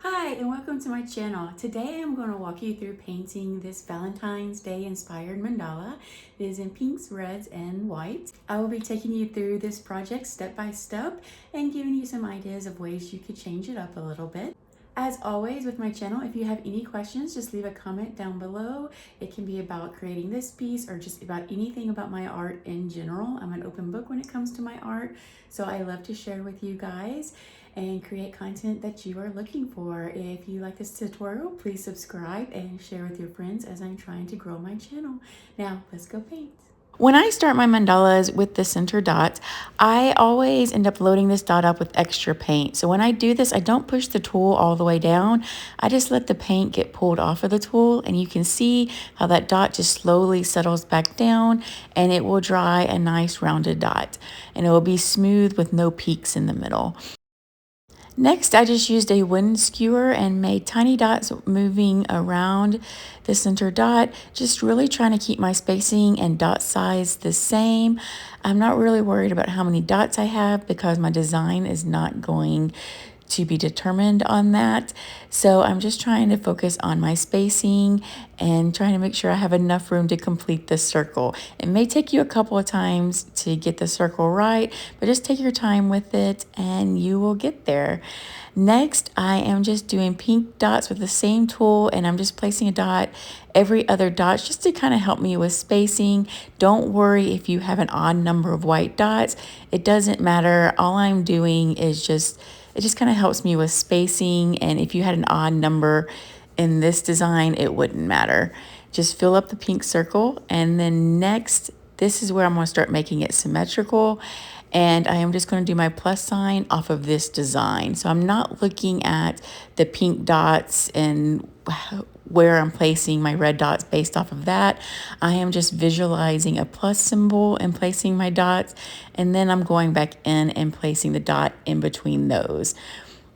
Hi and welcome to my channel. Today I'm going to walk you through painting this Valentine's Day inspired mandala. It is in pinks, reds, and whites. I will be taking you through this project step by step and giving you some ideas of ways you could change it up a little bit. As always with my channel, if you have any questions, just leave a comment down below. It can be about creating this piece or just about anything about my art in general. I'm an open book when it comes to my art, so I love to share with you guys and create content that you are looking for. If you like this tutorial, please subscribe and share with your friends as I'm trying to grow my channel. Now, let's go paint. When I start my mandalas with the center dots, I always end up loading this dot up with extra paint. So when I do this, I don't push the tool all the way down. I just let the paint get pulled off of the tool, and you can see how that dot just slowly settles back down, and it will dry a nice rounded dot, and it will be smooth with no peaks in the middle. Next, I just used a wooden skewer and made tiny dots moving around the center dot, just really trying to keep my spacing and dot size the same. I'm not really worried about how many dots I have because my design is not going to be determined on that. So I'm just trying to focus on my spacing and trying to make sure I have enough room to complete this circle. It may take you a couple of times to get the circle right, but just take your time with it and you will get there. Next, I am just doing pink dots with the same tool, and I'm just placing a dot every other dot just to kind of help me with spacing. Don't worry if you have an odd number of white dots. It doesn't matter. All I'm doing is it just kind of helps me with spacing, and if you had an odd number in this design, it wouldn't matter. Just fill up the pink circle, and then next, this is where I'm going to start making it symmetrical. And I am just going to do my plus sign off of this design. So I'm not looking at the pink dots and where I'm placing my red dots based off of that. I am just visualizing a plus symbol and placing my dots. And then I'm going back in and placing the dot in between those.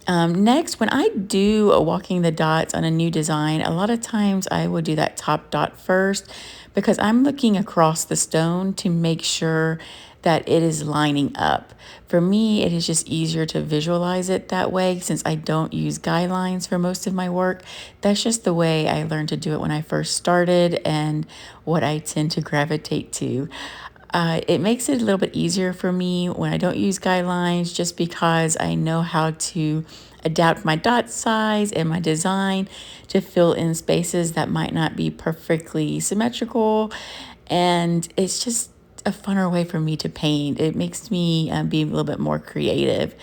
Next, when I do walking the dots on a new design, a lot of times I will do that top dot first because I'm looking across the stone to make sure that it is lining up. For me, it is just easier to visualize it that way since I don't use guidelines for most of my work. That's just the way I learned to do it when I first started and what I tend to gravitate to. It makes it a little bit easier for me when I don't use guidelines just because I know how to adapt my dot size and my design to fill in spaces that might not be perfectly symmetrical. And it's just a funner way for me to paint. It makes me be a little bit more creative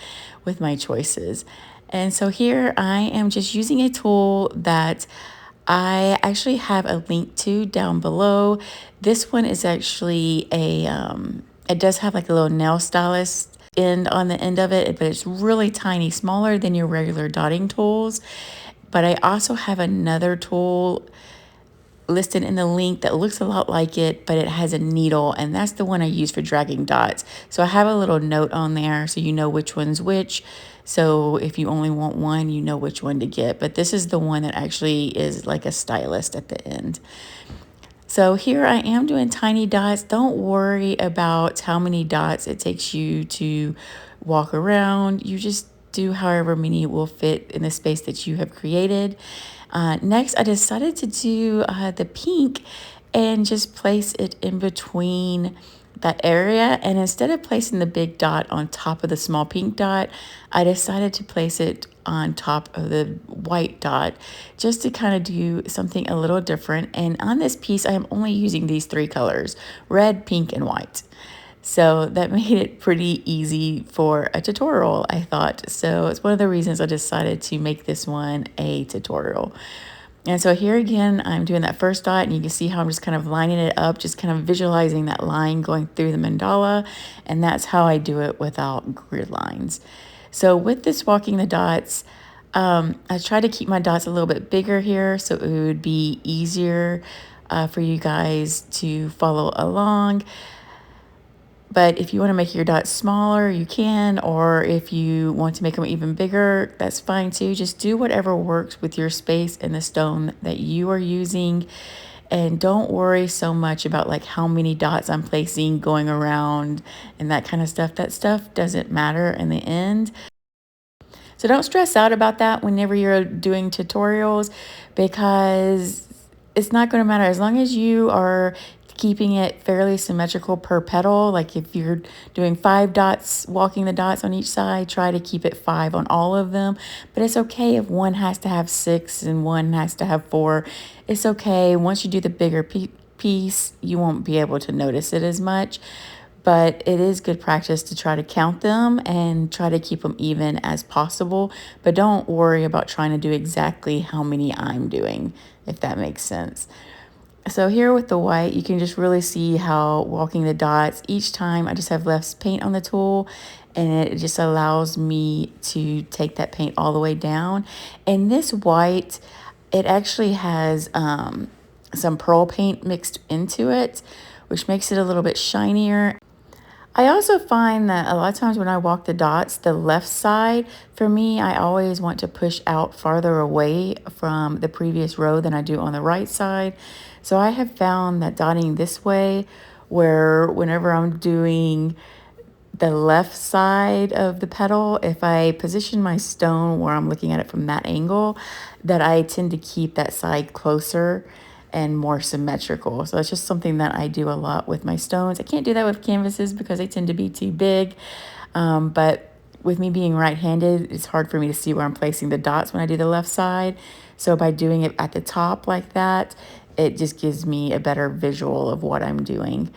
with my choices. And so here I am just using a tool that I actually have a link to down below. This one is actually it does have like a little nail stylus end on the end of it, but it's really tiny, smaller than your regular dotting tools. But I also have another tool listed in the link that looks a lot like it, but it has a needle, and that's the one I use for dragging dots. So I have a little note on there so you know which one's which. So if you only want one, you know which one to get. But this is the one that actually is like a stylist at the end. So here I am doing tiny dots. Don't worry about how many dots it takes you to walk around. You just do however many will fit in the space that you have created. Next, I decided to do the pink and just place it in between that area. And instead of placing the big dot on top of the small pink dot, I decided to place it on top of the white dot just to kind of do something a little different. And on this piece, I am only using these three colors: red, pink, and white. So that made it pretty easy for a tutorial, I thought. So it's one of the reasons I decided to make this one a tutorial. And so here again, I'm doing that first dot, and you can see how I'm just kind of lining it up, just kind of visualizing that line going through the mandala. And that's how I do it without grid lines. So with this walking the dots, I try to keep my dots a little bit bigger here so it would be easier for you guys to follow along. But if you want to make your dots smaller, you can, or if you want to make them even bigger, that's fine too. Just do whatever works with your space and the stone that you are using. And don't worry so much about like how many dots I'm placing going around and that kind of stuff. That stuff doesn't matter in the end. So don't stress out about that whenever you're doing tutorials, because it's not going to matter as long as you are keeping it fairly symmetrical per petal. Like if you're doing 5 dots, walking the dots on each side, try to keep it 5 on all of them. But it's okay if one has to have 6 and one has to have 4. It's okay. Once you do the bigger piece, you won't be able to notice it as much. But it is good practice to try to count them and try to keep them even as possible. But don't worry about trying to do exactly how many I'm doing, if that makes sense. So here with the white, you can just really see how walking the dots, each time I just have less paint on the tool, and it just allows me to take that paint all the way down. And this white, it actually has some pearl paint mixed into it, which makes it a little bit shinier. I also find that a lot of times when I walk the dots, the left side, for me, I always want to push out farther away from the previous row than I do on the right side. So I have found that dotting this way, where whenever I'm doing the left side of the petal, if I position my stone where I'm looking at it from that angle, that I tend to keep that side closer and more symmetrical. So it's just something that I do a lot with my stones. I can't do that with canvases because they tend to be too big. But with me being right-handed, it's hard for me to see where I'm placing the dots when I do the left side. So by doing it at the top like that, it just gives me a better visual of what I'm doing.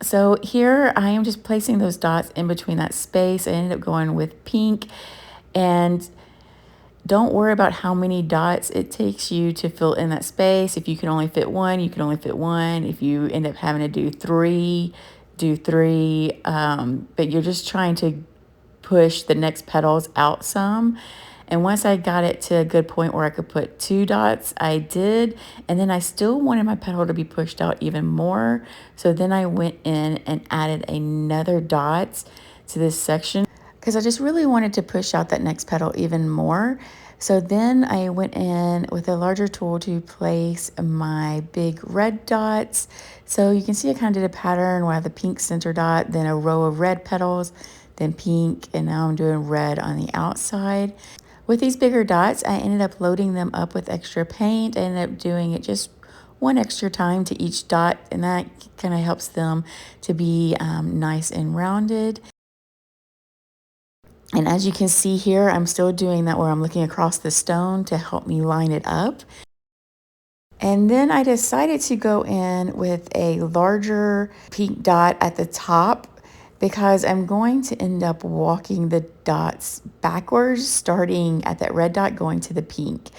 So here I am just placing those dots in between that space. I ended up going with pink, and don't worry about how many dots it takes you to fill in that space. If you can only fit one, you can only fit one. If you end up having to do three, do three. But you're just trying to push the next petals out some. And once I got it to a good point where I could put 2 dots, I did. And then I still wanted my petal to be pushed out even more. So then I went in and added another dot to this section, because I just really wanted to push out that next petal even more. So then I went in with a larger tool to place my big red dots. So you can see I kind of did a pattern where I have the pink center dot, then a row of red petals, then pink, and now I'm doing red on the outside. With these bigger dots, I ended up loading them up with extra paint. I ended up doing it just one extra time to each dot, and that kind of helps them to be nice and rounded. And as you can see here, I'm still doing that where I'm looking across the stone to help me line it up. And then I decided to go in with a larger pink dot at the top, because I'm going to end up walking the dots backwards, starting at that red dot, going to the pink.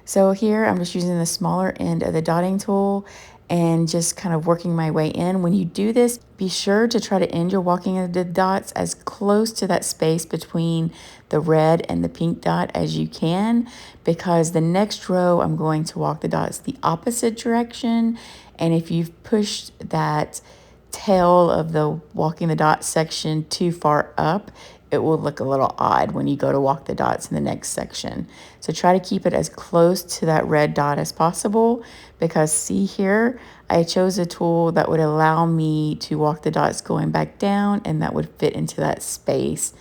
So here I'm just using the smaller end of the dotting tool and just kind of working my way in. When you do this, be sure to try to end your walking of the dots as close to that space between the red and the pink dot as you can, because the next row I'm going to walk the dots the opposite direction. And if you've pushed that tail of the walking the dots section too far up, it will look a little odd when you go to walk the dots in the next section. So try to keep it as close to that red dot as possible, because see here, I chose a tool that would allow me to walk the dots going back down, and that would fit into that space.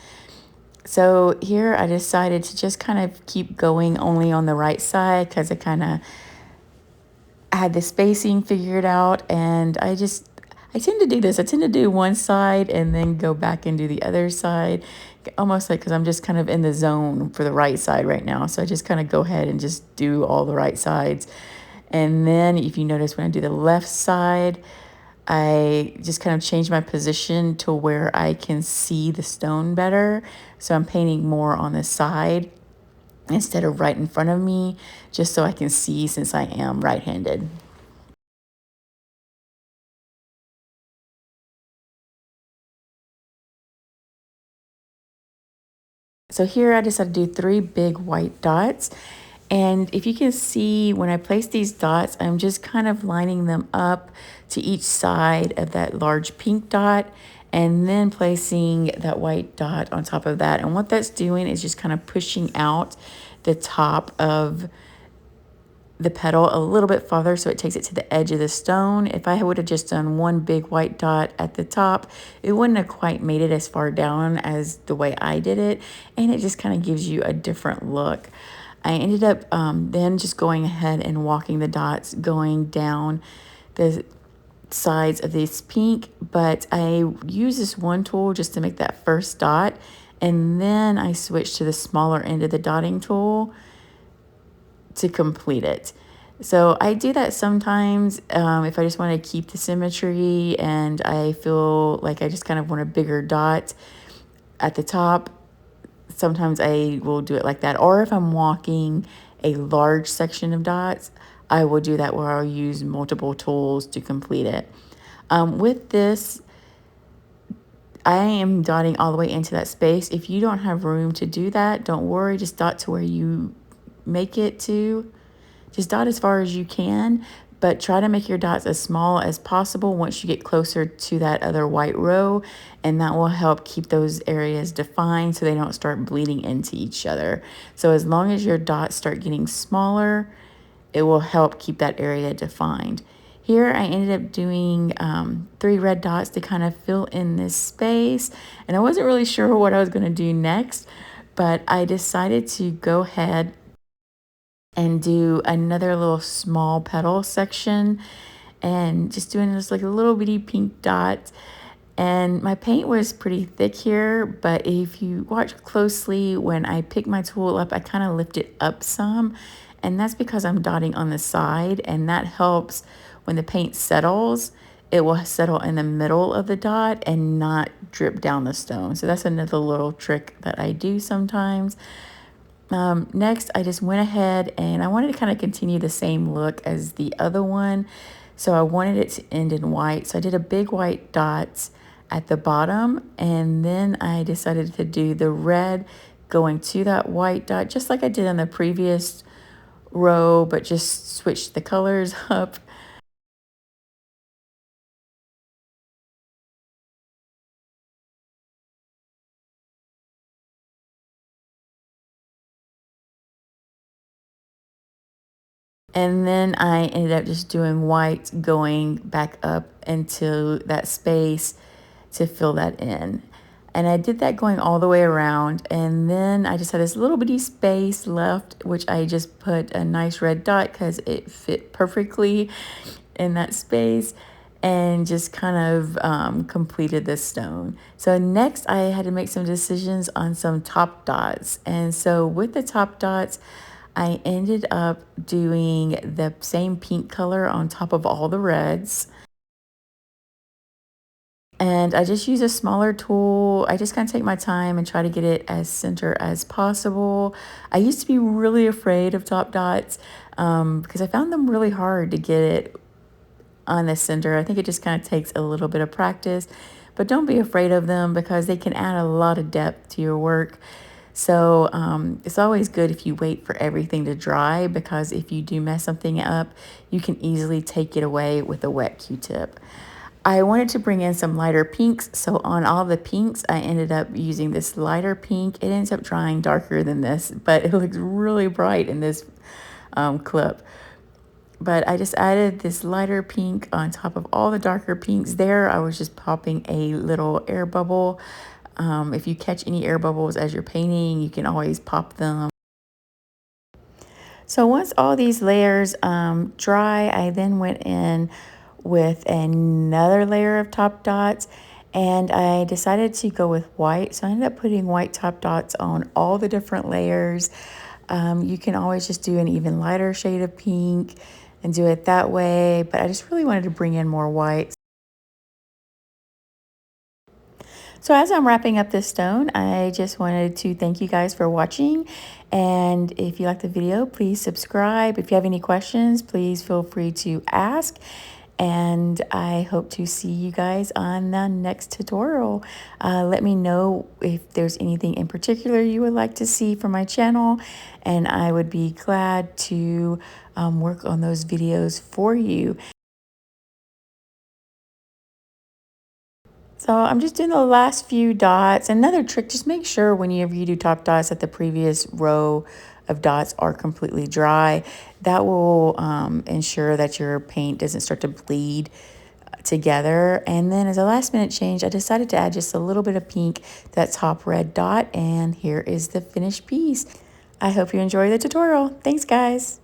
So here I decided to just kind of keep going only on the right side, because I kind of had the spacing figured out, and I tend to do this. I tend to do one side and then go back and do the other side, almost like because I'm just kind of in the zone for the right side right now. So I just kind of go ahead and just do all the right sides. And then if you notice when I do the left side, I just kind of change my position to where I can see the stone better. So I'm painting more on the side instead of right in front of me, just so I can see, since I am right-handed. So here I decided to do 3 big white dots. And if you can see, when I place these dots, I'm just kind of lining them up to each side of that large pink dot, and then placing that white dot on top of that. And what that's doing is just kind of pushing out the top of the petal a little bit farther so it takes it to the edge of the stone. If I would have just done one big white dot at the top, it wouldn't have quite made it as far down as the way I did it, and it just kind of gives you a different look. I ended up then just going ahead and walking the dots going down the sides of this pink, but I use this one tool just to make that first dot, and then I switch to the smaller end of the dotting tool to complete it. So I do that sometimes if I just want to keep the symmetry and I feel like I just kind of want a bigger dot at the top. Sometimes I will do it like that. Or if I'm walking a large section of dots, I will do that where I'll use multiple tools to complete it. With this, I am dotting all the way into that space. If you don't have room to do that, don't worry, just dot to where you make it to. Just dot as far as you can, but try to make your dots as small as possible once you get closer to that other white row, and that will help keep those areas defined so they don't start bleeding into each other. So as long as your dots start getting smaller, it will help keep that area defined. Here I ended up doing 3 red dots to kind of fill in this space, and I wasn't really sure what I was going to do next, but I decided to go ahead and do another little small petal section and just doing this like a little bitty pink dot. And my paint was pretty thick here, but if you watch closely, when I pick my tool up, I kind of lift it up some, and that's because I'm dotting on the side, and that helps when the paint settles. It will settle in the middle of the dot and not drip down the stone. So that's another little trick that I do sometimes. Next, I just went ahead and I wanted to kind of continue the same look as the other one. So I wanted it to end in white. So I did a big white dots at the bottom, and then I decided to do the red going to that white dot, just like I did on the previous row, but just switched the colors up. And then I ended up just doing white going back up into that space to fill that in. And I did that going all the way around. And then I just had this little bitty space left, which I just put a nice red dot because it fit perfectly in that space, and just kind of completed this stone. So next I had to make some decisions on some top dots. And so with the top dots, I ended up doing the same pink color on top of all the reds. And I just use a smaller tool. I just kind of take my time and try to get it as center as possible. I used to be really afraid of top dots because I found them really hard to get it on the center. I think it just kind of takes a little bit of practice, but don't be afraid of them because they can add a lot of depth to your work. So it's always good if you wait for everything to dry, because if you do mess something up, you can easily take it away with a wet Q-tip. I wanted to bring in some lighter pinks, so on all the pinks, I ended up using this lighter pink. It ends up drying darker than this, but it looks really bright in this clip. But I just added this lighter pink on top of all the darker pinks there. I was just popping a little air bubble. If you catch any air bubbles as you're painting, you can always pop them. So once all these layers dry, I then went in with another layer of top dots, and I decided to go with white. So I ended up putting white top dots on all the different layers. You can always just do an even lighter shade of pink and do it that way, but I just really wanted to bring in more white. So as I'm wrapping up this stone, I just wanted to thank you guys for watching. And if you like the video, please subscribe. If you have any questions, please feel free to ask. And I hope to see you guys on the next tutorial. Let me know if there's anything in particular you would like to see from my channel, and I would be glad to work on those videos for you. So I'm just doing the last few dots. Another trick, just make sure whenever you do top dots that the previous row of dots are completely dry. That will ensure that your paint doesn't start to bleed together. And then as a last minute change, I decided to add just a little bit of pink, that top red dot, and here is the finished piece. I hope you enjoy the tutorial. Thanks, guys.